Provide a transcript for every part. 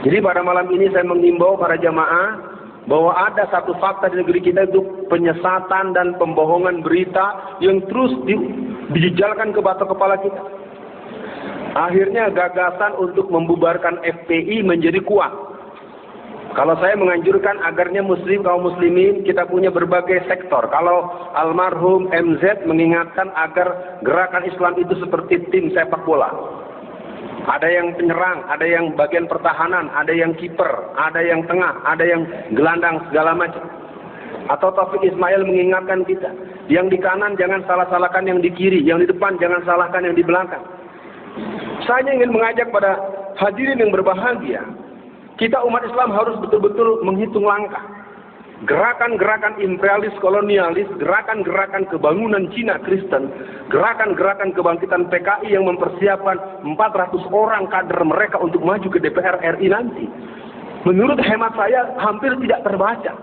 Jadi pada malam ini saya mengimbau para jamaah bahwa ada satu fakta di negeri kita, itu penyesatan dan pembohongan berita yang terus dijejalkan ke batok kepala kita. Akhirnya gagasan untuk membubarkan FPI menjadi kuat. Kalau saya menganjurkan agarnya kaum muslimin kita punya berbagai sektor. Kalau almarhum MZ mengingatkan agar gerakan Islam itu seperti tim sepak bola. Ada yang penyerang, ada yang bagian pertahanan, ada yang kiper, ada yang tengah, ada yang gelandang, segala macam. Atau Taufik Ismail mengingatkan kita, yang di kanan jangan salah-salahkan yang di kiri, yang di depan jangan salahkan yang di belakang. Saya ingin mengajak pada hadirin yang berbahagia, kita umat Islam harus betul-betul menghitung langkah. Gerakan-gerakan imperialis kolonialis, gerakan-gerakan kebangunan Cina Kristen, gerakan-gerakan kebangkitan PKI yang mempersiapkan 400 orang kader mereka untuk maju ke DPR RI nanti, menurut hemat saya hampir tidak terbaca.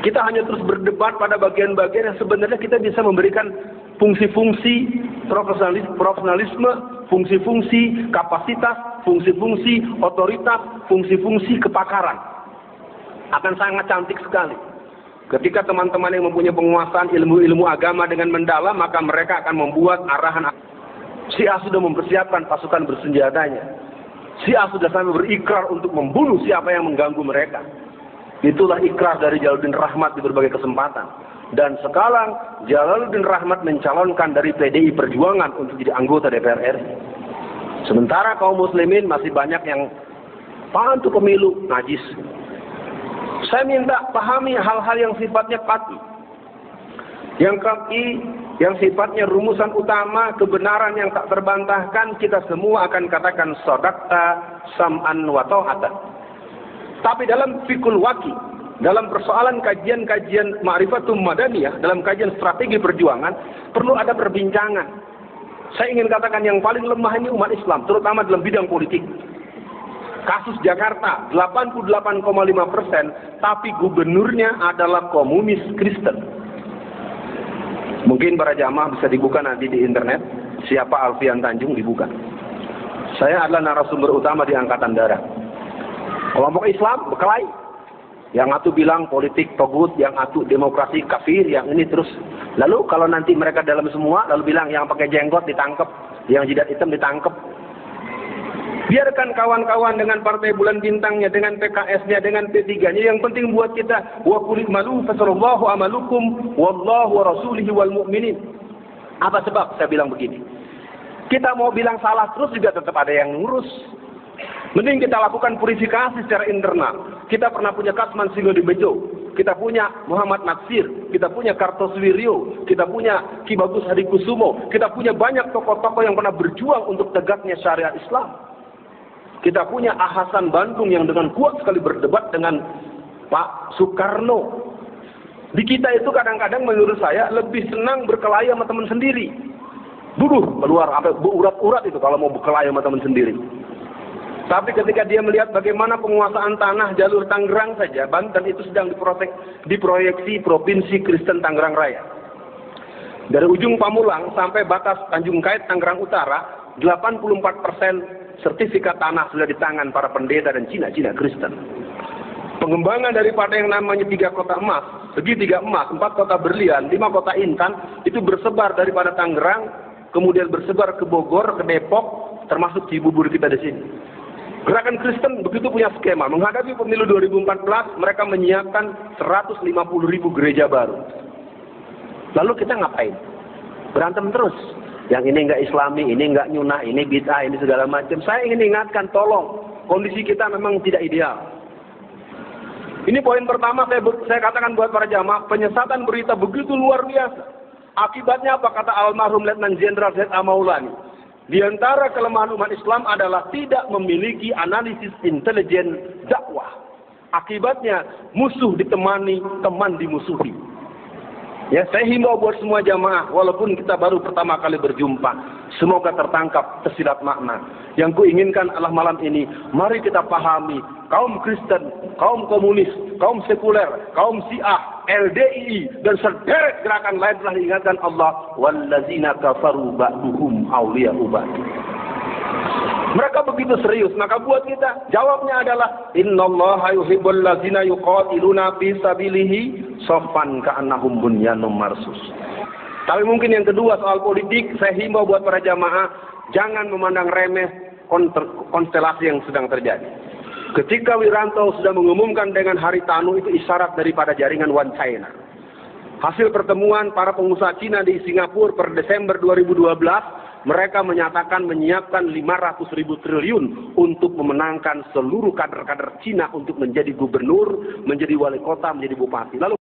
Kita hanya terus berdebat pada bagian-bagian yang sebenarnya kita bisa memberikan fungsi-fungsi profesionalisme, fungsi-fungsi kapasitas, fungsi-fungsi otoritas, fungsi-fungsi kepakaran. Akan sangat cantik sekali. Ketika teman-teman yang mempunyai penguasaan ilmu-ilmu agama dengan mendalam, maka mereka akan membuat arahan. Si A sudah mempersiapkan pasukan bersenjatanya. Si A sudah sampai berikrar untuk membunuh siapa yang mengganggu mereka. Itulah ikrar dari Jalaluddin Rahmat di berbagai kesempatan. Dan sekarang Jalaluddin Rahmat mencalonkan dari PDI Perjuangan untuk jadi anggota DPR RI. Sementara kaum muslimin masih banyak yang pantu pemilu najis. Saya minta pahami hal-hal yang sifatnya qat'i, yang sifatnya rumusan utama, kebenaran yang tak terbantahkan. Kita semua akan katakan shadaqta sam'an wa ta'atan. Tapi dalam fikul waqi, dalam persoalan kajian-kajian ma'rifatum madaniyah, dalam kajian strategi perjuangan, perlu ada perbincangan. Saya ingin katakan yang paling lemah ini umat Islam, terutama dalam bidang politik. Kasus Jakarta 88,5%, tapi gubernurnya adalah komunis Kristen. Mungkin para jamaah bisa dibuka nanti di internet, siapa Alfian Tanjung dibuka. Saya adalah narasumber utama di Angkatan Darat. Kelompok Islam berkelahi. Yang atu bilang politik togut, yang atu demokrasi kafir, yang ini terus. Lalu kalau nanti mereka dalam semua, lalu bilang yang pakai jenggot ditangkap, yang jidat hitam ditangkap. Biarkan kawan-kawan dengan partai bulan bintangnya, dengan PKS-nya, dengan P3-nya. Yang penting buat kita, wa qul i'malu fasarallahu amalukum wallahu wa rasulihi wal mu'minin. Apa sebab saya bilang begini? Kita mau bilang salah terus juga tetap ada yang ngurus. Mending kita lakukan purifikasi secara internal. Kita pernah punya Kasman Singodebejo, kita punya Muhammad Natsir, kita punya Kartosuwiryo, kita punya Ki Bagus Hadikusumo, kita punya banyak tokoh-tokoh yang pernah berjuang untuk tegaknya syariat Islam. Kita punya Ahasan Bandung yang dengan kuat sekali berdebat dengan Pak Soekarno. Di kita itu kadang-kadang menurut saya lebih senang berkelahi sama teman sendiri. Keluar sampai urat-urat itu kalau mau berkelahi sama teman sendiri. Tapi ketika dia melihat bagaimana penguasaan tanah jalur Tangerang saja, Banten itu sedang diproyeksi Provinsi Kristen Tangerang Raya. Dari ujung Pamulang sampai batas Tanjung Kait Tangerang Utara, 84% sertifikat tanah sudah di tangan para pendeta dan Cina Kristen. Pengembangan daripada yang namanya 3 kota emas, segitiga emas, 4 kota berlian, 5 kota intan, itu bersebar daripada Tangerang, kemudian bersebar ke Bogor, ke Depok, termasuk Cibubur kita di sini. Gerakan Kristen begitu punya skema. Menghadapi pemilu 2014, mereka menyiapkan 150.000 gereja baru. Lalu kita ngapain? Berantem terus. Yang ini enggak Islami, ini enggak nyunah, ini bid'ah, ini segala macam. Saya ingin ingatkan, tolong, kondisi kita memang tidak ideal. Ini poin pertama saya katakan buat para jamaah, penyesatan berita begitu luar biasa. Akibatnya apa kata almarhum Letnan Jenderal Z.A. Maulani? Di antara kelemahan umat Islam adalah tidak memiliki analisis intelijen dakwah. Akibatnya musuh ditemani, teman dimusuhi. Ya, saya himbau buat semua jamaah, walaupun kita baru pertama kali berjumpa, semoga tertangkap tersirat makna. Yang kuinginkan adalah malam ini, mari kita pahami, kaum Kristen, kaum komunis, kaum sekuler, kaum Syiah, LDII, dan sederet gerakan lain telah diingatkan Allah, wallazina kafaru ba'duhum awliya'u ba'd. Mereka begitu serius, maka buat kita jawabnya adalah innallaha yuhibbul ladzina yuqatiluna fi sabilihi shaffan ka'annahum bunyanun marsus. Tapi mungkin yang kedua soal politik, saya himbau buat para jamaah jangan memandang remeh konstelasi yang sedang terjadi. Ketika Wiranto sudah mengumumkan dengan Haritanu, itu isyarat daripada jaringan One China. Hasil pertemuan para pengusaha Cina di Singapura per Desember 2012, mereka menyatakan menyiapkan 500.000 triliun untuk memenangkan seluruh kader-kader Cina untuk menjadi gubernur, menjadi wali kota, menjadi bupati. Lalu